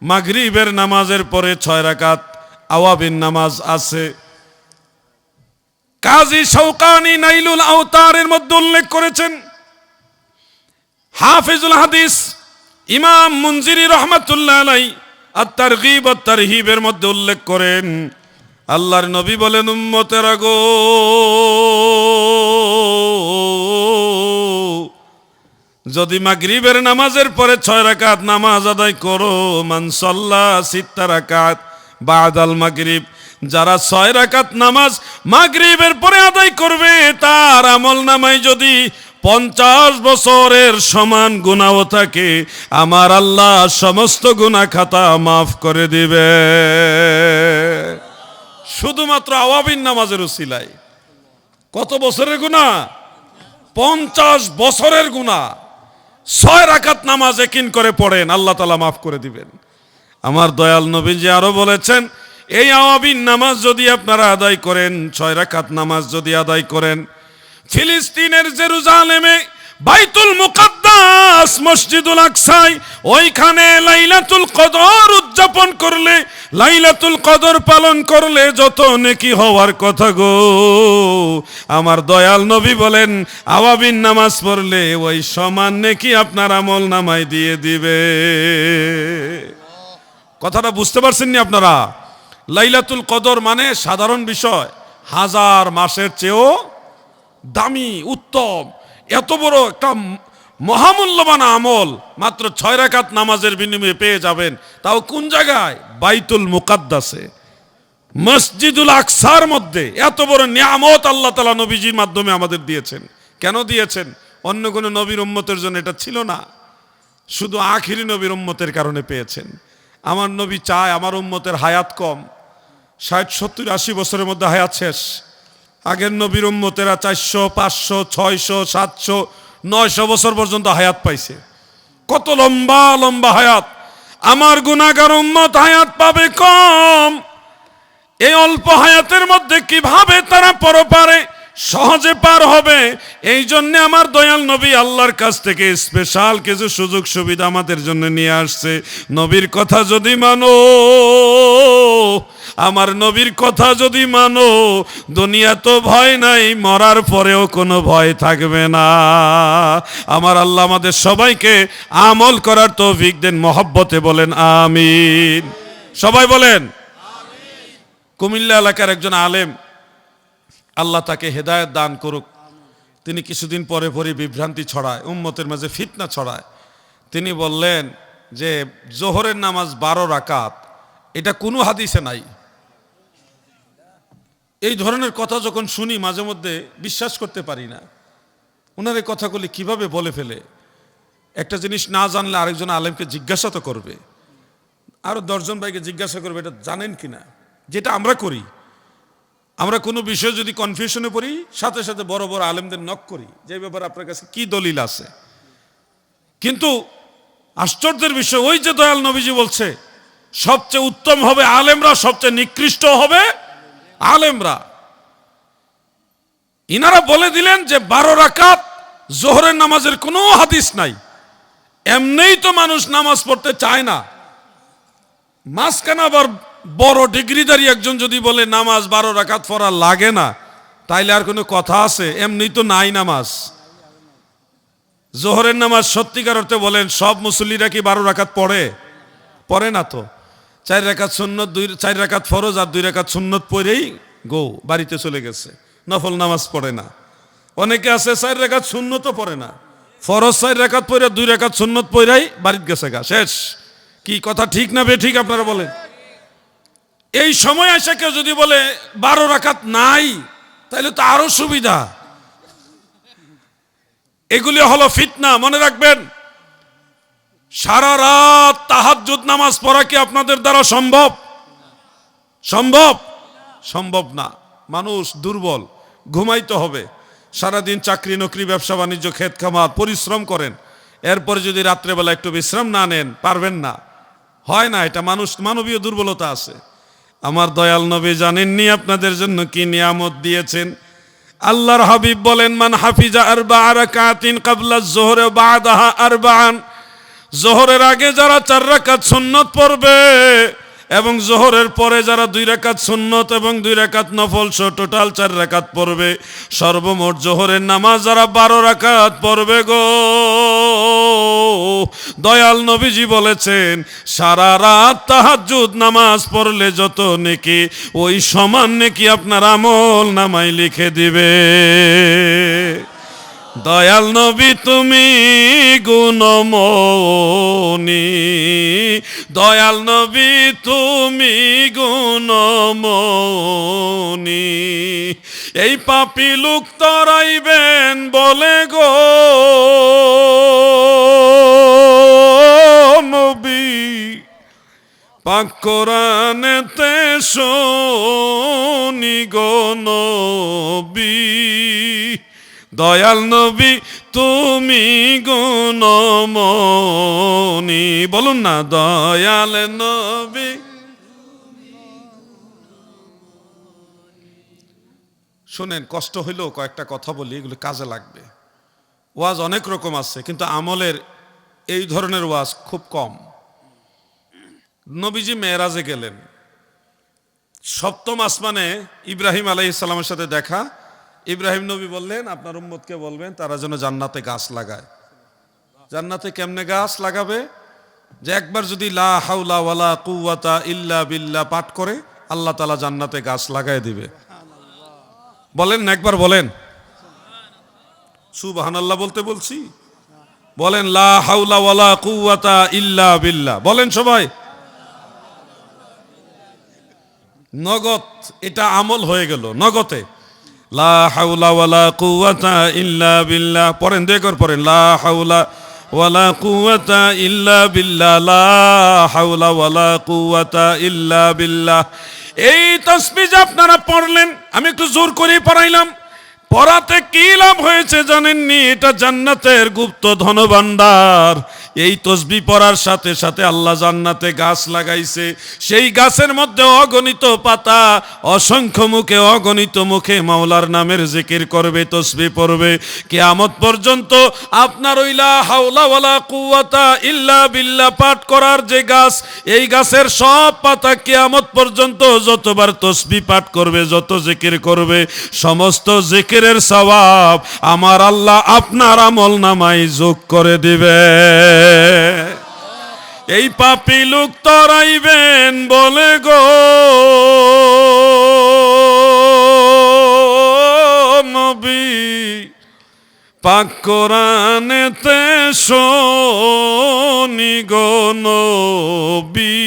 মাগরিবের নামাজের পরে 6 রাকাত আওয়াবিন নামাজ আছে। কাজী শৌকানি নাইলুল আওতারের মধ্যে উল্লেখ করেছেন। হাফিজুল হাদিস ইমাম মুনজিরি রহমাতুল্লাহ আলাইহি আত-তারগীব ওয়াত তারহিবের মধ্যে উল্লেখ করেন, আল্লাহর নবী বলেন, উম্মতেরা গো, যদি মাগরিবের নামাজের পরে 6 রাকাত নামাজ আদায় করো, মান সাল্লা 6 রাকাত বাদাল মাগরিব, যারা 6 রাকাত নামাজ মাগরিবের পরে আদায় করবে, তার আমল নামায় যদি 50 বছরের সমান গুনাহ থাকে, আমার আল্লাহ সমস্ত গুনাহ খাতা মাফ করে দিবে। শুধুমাত্র আওয়াবিন নামাজের উসিলায় কত বছরের গুনাহ? 50 বছরের গুনাহ 6 রাকাত নামাজ একিন করে পড়েন, আল্লাহ তাআলা মাফ করে দিবেন। আমার দয়াল নবীজি আরো বলেছেন, এই আওয়াবিন নামাজ যদি আপনারা আদায় করেন, 6 রাকাত নামাজ যদি আদায় করেন, ফিলিস্তিনের জেরুজালেমে বাইতুল মুকাদ্দাস মসজিদুল আকসায় ওইখানে লাইলাতুল কদর উদযাপন করলে, লাইলাতুল কদর পালন করলে যত নেকি হওয়ার কথা গো, আমার দয়াল নবী বলেন, আওয়াবিন নামাজ পড়লে ওই সমান নেকি আপনার আমল নামায় দিয়ে দিবে। কথাটা বুঝতে পারছেন নি আপনারা? লাইলাতুল কদর মানে সাধারণ বিষয়, 1000 মাসের চেয়েও দামি, উত্তম, এত বড় একটা মহামূল্যবান আমল মাত্র 6 রাকাত নামাজের বিনিময়ে পেয়ে যাবেন। তাও কোন জায়গায়? বাইতুল মুকাদ্দাসে, মসজিদুল আকসার মধ্যে। এত বড় নিয়ামত আল্লাহ তাআলা নবীজির মাধ্যমে আমাদের দিয়েছেন। কেন দিয়েছেন? অন্য কোনো নবীর উম্মতের জন্য এটা ছিল না, শুধু আখিরি নবীর উম্মতের কারণে পেয়েছেন। আমার নবী চায় আমার উম্মতের হায়াত কম, 60, 70, 80 বছরের মধ্যে হায়াত শেষ। আগের নবীর উম্মতেরা 400, 500, 600, 700, 900 বছর পর্যন্ত হায়াত পাইছে। কত লম্বা লম্বা হায়াত। আমার গুনাহগার উম্মত হায়াত পাবে কম। এই অল্প হায়াতের মধ্যে কিভাবে তারা পরপারে সহজে পার হবে, এই জন্য আমার দয়াল নবী আল্লাহর কাছ থেকে স্পেশাল কিছু সুযোগ সুবিধা আমাদের জন্য নিয়ে আসছে। নবীর কথা যদি মানো, আমার নবীর কথা যদি মানো, দুনিয়া তো ভয় নাই, মরার পরেও কোনো ভয় থাকবে না। আমার আল্লাহ আমাদের সবাইকে আমল করার তৌফিক দেন, মহব্বতে বলেন আমিন। সবাই বলেন আমিন। কুমিল্লা এলাকার একজন আলেম, আল্লাহ তাকে হেদায়েত দান করুক, তিনি কিছুদিন পরে পরে বিভ্রান্তি ছড়ায়, উম্মতের মাঝে ফিতনা ছড়ায়। তিনি বললেন যে জোহরের নামাজ 12 রাকাত, এটা কোনো হাদিসে নাই। এই ধরনের কথা যখন শুনি মাঝে মধ্যে বিশ্বাস করতে পারি না। ওনার এই কথাগুলি কিভাবে বলে ফেলে? একটা জিনিস না জানলে আরেকজন আলেমকে জিজ্ঞাসা তো করবে, আরো 10 জন ভাইকে জিজ্ঞাসা করবে এটা জানেন কিনা। যেটা আমরা করি, আমরা কোনো বিষয়ে যদি কনফিউশনে পড়ি, সাথে সাথে বড় বড় আলেমদের নক করি যে ব্যাপারে আপনার কাছে কি দলিল আছে। কিন্তু আশ্চর্যের বিষয়, ওই যে দয়াল নবীজি বলছে সবচেয়ে উত্তম হবে আলেমরা, সবচেয়ে নিকৃষ্ট হবে আলেমরা। ইনারা বলে দিলেন যে 12 রাকাত জোহরের নামাজের কোনো হাদিস নাই। এমনিই তো মানুষ নামাজ পড়তে চায় না, মাঝখানে আবার বড় ডিগ্রিধারী একজন যদি বলে নামাজ 12 রাকাত পড়া লাগে না, তাইলে আর কোনো কথা আছে? এমনি তো নাই নামাজ। জোহরের নামাজ সত্যিকার অর্থে বলেন সব মুসল্লিরা কি 12 রাকাত পড়ে? পড়ে না তো। 4 রাকাত সুন্নত, 4 রাকাত ফরজ আর 2 রাকাত সুন্নত পড়েই গো বাড়িতে চলে গেছে, নফল নামাজ পড়ে না। অনেকে আছে 4 রাকাত সুন্নতও পড়ে না, ফরজ 4 রাকাত পড়ে 2 রাকাত সুন্নত পড়েই বাড়িতে গেছে গা, শেষ। কি কথা ঠিক না বে ঠিক আপনারা বলেন? এই সময় এসে কেউ যদি বলে 12 রাকাত নাই, তাহলে তো আরো সুবিধা। এগুলি হলো ফিতনা। মনে রাখবেন, সারা রাত তাহাজ্জুদ নামাজ পড়া কি আপনাদের দ্বারা সম্ভব? সম্ভব? সম্ভব না। মানুষ দুর্বল, ঘুমাইতে হবে। সারাদিন চাকরি নকরি, ব্যবসা বাণিজ্য, ক্ষেত খামার পরিশ্রম করেন, এরপরে যদি রাত্রেবেলা একটু বিশ্রাম না নেন, পারবেন না, হয় না। এটা মানুষ, মানবীয় দুর্বলতা আছে। আমার দয়াল নবী জানেননি আপনাদের জন্য কি নিয়ামত দিয়েছেন। আল্লাহর হাবিব বলেন, মান হাফিজা 4 রাকাতিন ক্বাবলা আয-যুহরি ওয়া বা'দাহা 4, জোহরের আগে যারা 4 রাকাত সুন্নত পড়বে এবং জোহরের পরে যারা 2 রাকাত সুন্নত এবং 2 রাকাত নফল সহ টোটাল 4 রাকাত পড়বে, সর্বমোট জোহরের নামাজ যারা 12 রাকাত পড়বে গো, দয়াল নবীজি বলেছেন সারা রাত তাহাজ্জুদ নামাজ পড়লে যত নেকি, ওই সমান নেকি আপনার আমল নামায় লিখে দিবে। দয়াল নবী তুমি গুণমণি, দয়াল নবী তুমি গুণমণি, এই পাপী লোক তরাইবেন বলে গো নবী, পাক কোরআনেতে শুনি গো নবী। দয়াল নবী তুমি গুণমণি, বলুন না দয়াল নবী। শোনেন, কষ্ট হইলেও কয়েকটা কথা বলি, এগুলো কাজে লাগবে। ওয়াজ অনেক রকম আছে, কিন্তু আমলের এই ধরনের ওয়াজ খুব কম। নবীজি মেরাজে গেলেন, 7ম আসমানে ইব্রাহিম আলাইহিস সালামের সাথে দেখা। ইব্রাহিম নবী বললেন আপনার উম্মতকে বলবেন তারা যেন জান্নাতে গাছ লাগায়। জান্নাতে কেমনে গাছ লাগাবে? যে একবার যদি লা হাওলা ওয়ালা কুওয়াতা ইল্লা বিল্লাহ পাঠ করে আল্লাহ তাআলা জান্নাতে গাছ লাগায় দিবে। বলেন না, একবার বলেন সুবহানাল্লাহ। বলতে বলছি, বলেন লা হাওলা ওয়ালা কুওয়াতা ইল্লা বিল্লাহ, বলেন সবাই। নগদ এটা আমল হয়ে গেল, নগদে লা হাওলা ওয়ালা কুওয়াতা ইল্লা বিল্লাহ। পড়েন, দেখর পড়েন, লা হাওলা ওয়ালা কুওয়াতা ইল্লা বিল্লাহ, লা হাওলা ওয়ালা কুওয়াতা ইল্লা বিল্লাহ। এই তাসবিহ আপনারা পড়লেন, আমি একটু জোর করে পড়াইলাম। পড়াতে কি লাভ হয়েছে জানেননি? এটা জান্নাতের গুপ্ত ধনভাণ্ডার। এই তসবিহ পড়ার সাথে সাথে আল্লাহ জান্নাতে গাছ লাগাইছে, সেই গাছের মধ্যে অগণিত পাতা, অসংখ্য মুখে অগণিত মুখে মাওলার নামের জিকির করবে, তসবিহ পড়বে। কিয়ামত পর্যন্ত আপনার ওই লা হাওলা ওয়ালা কুওয়াতা ইল্লা বিল্লাহ পাঠ করার যে গাছ, এই গাছের সব পাতা কিয়ামত পর্যন্ত যতবার তসবিহ পাঠ করবে, যত জিকির করবে, সমস্ত জিকিরের সওয়াব আমার আল্লাহ আপনার আমল নামায় যোগ করে দিবে। এই পাপী লোক তরাইবেন বলে গো নবী, পাক কোরআনেতে শুনি গো নবী।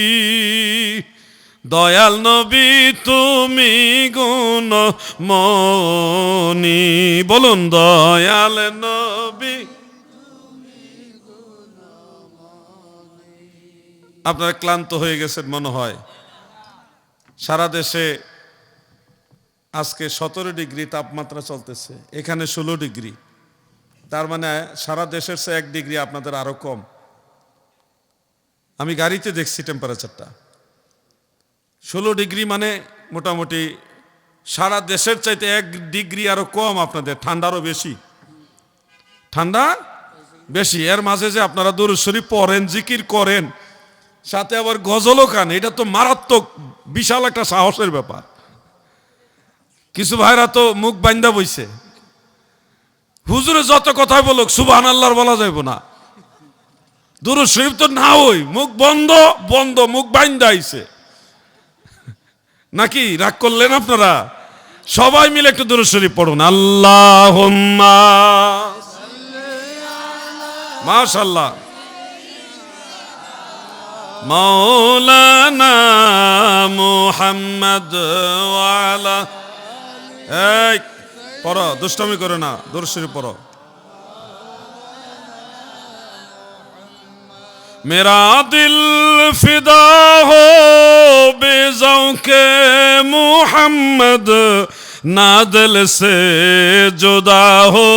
দয়াল নবী তুমি গুণমণি, বলুন দয়াল নবী। আপনারা ক্লান্ত হয়ে গেছেন মনে হয়। সারা দেশে আজকে 17 ডিগ্রি তাপমাত্রা চলতেছে, এখানে 16 ডিগ্রি। তার মানে সারা দেশের চেয়ে 1 ডিগ্রি আপনাদের আরো কম। আমি গাড়িতে দেখছি টেম্পারেচারটা 16 ডিগ্রি, মানে মোটামুটি সারা দেশের চাইতে 1 ডিগ্রি আরো কম আপনাদের। ঠান্ডারও বেশি, ঠান্ডা বেশি। এর মাঝে যে আপনারা দুরূদ শরীফ পড়েন, জিকির করেন, সাথে আবার গজলও খান, এটা তো মারাত্মক বিশাল একটা সাহসের ব্যাপার। কিছু ভাইরা তো মুখ বাইন্দা বইছে, হুজুরে যত কথাই বলুক সুবহানাল্লাহ বলা যাইব না, দুরূদ শরীফ তো না, ওই মুখ বন্ধ বন্ধ, মুখ বাইন্দা আইছে নাকি? রাগ করলেন আপনারা? সবাই মিলে একটু দুরূদ শরীফ পড়ুন। আল্লাহুম্মা মাশাআল্লাহ মাওলানা মুহাম্মদ ওয়ালা। এই পড়ো, দুষ্টামি করো না, দুরূদ শরীফ পড়ো। मेरा दिल फिदा हो बेज़ौक़े मुहम्मद, ना दिल से जुदा हो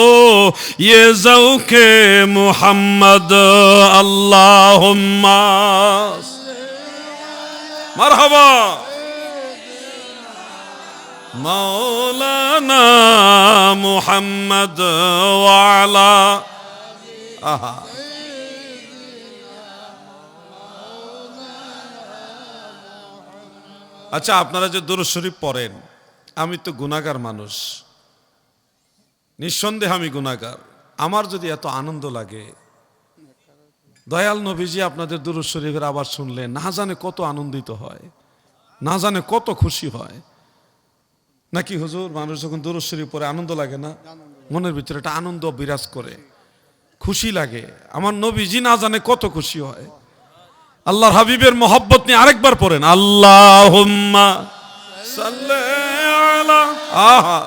ये ज़ौक़े मुहम्मद। अल्लाहुम्मा मरहबा मौलाना मुहम्मद वाला। आहा আচ্ছা, আপনারা যে দুরূদ শরীফ পড়েন, আমি তো গুনাহগার মানুষ, নিঃসন্দেহে আমি গুনাহগার। আমার যদি এত আনন্দ লাগে, দয়াল নবীজি আপনাদের দুরূদ শরীফের আবার শুনলে না জানে কত আনন্দিত হয়, না জানে কত খুশি হয়। নাকি হুজুর, মানুষ যখন দুরূদ শরীফ পড়ে আনন্দ লাগে না? মনের ভিতরে একটা আনন্দ বিরাজ করে, খুশি লাগে। আমার নবীজি না জানে কত খুশি হয়। আল্লাহর হাবিবের মহব্বত নিয়ে আরেকবার পড়েন, আল্লাহুম্মা সাল্লি আলা আহা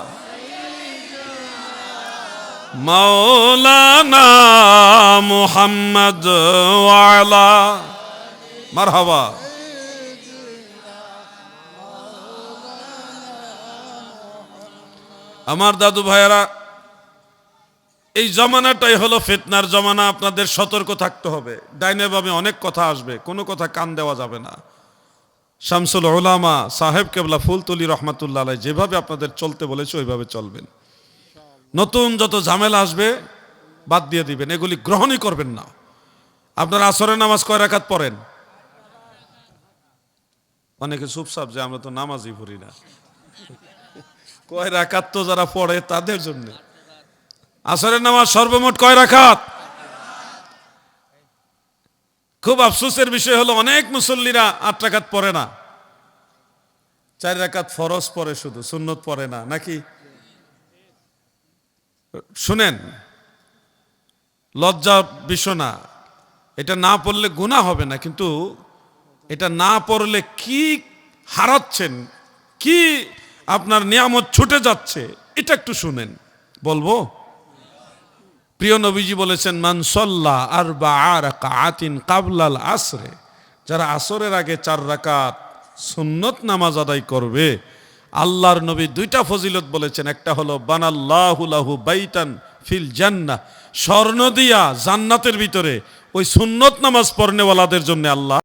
মাওলানা মুহাম্মদ ওয়া আলা মারহাবা। আমার দাদু ভাইয়েরা, এই জমানাটাই হলো ফিতনার জমানা। আপনাদের সতর্ক থাকতে হবে। ডাইনে বামে অনেক কথা আসবে, কোনো কথা কান দেওয়া যাবে না। শামসুল উলামা সাহেব কেবলা ফুলতলি রহমাতুল্লাহ আলাইহি যেভাবে আপনাদের চলতে বলেছে ওইভাবে চলবেন। নতুন যত ঝামেলা আসবে বাদ দিয়ে দিবেন, এগুলি গ্রহণই করবেন না। আপনারা আসরের নামাজ কয় রাকাত পড়েন? অনেকে চুপচাপ যে আমরা তো নামাজই পড়ি না। কয় রাকাত তো যারা পড়ে তাদের জন্য। আসরের নামাজ সর্বমোট কয় রাকাত? খুব আফসোসের বিষয় হলো অনেক মুসল্লিরা 8 রাকাত পড়ে না, 4 রাকাত ফরজ পড়ে, শুধু সুন্নত পড়ে না। নাকি শুনেন, লজ্জা বিষয় না, এটা না পড়লে গুনাহ হবে না, কিন্তু এটা না পড়লে কি হারাচ্ছেন, কি আপনার নিয়ামত ছুটে যাচ্ছে, এটা একটু শুনেন। বলবো? প্রিয় নবীজি বলেছেন, মান সাল্লা আরবাআ রাকাআতিন ক্বাবলাল আসরে, যারা আসরের আগে 4 রাকাত সুন্নত নামাজ আদায় করবে, আল্লাহর নবী 2টা ফজিলত বলেছেন। একটা হলো বানাল্লাহু লাহু বাইতান ফিল জান্নাহ, স্বর্ণ দিয়া জান্নাতের ভিতরে ওই সুন্নত নামাজ পড়নেওয়ালাদের জন্য আল্লাহ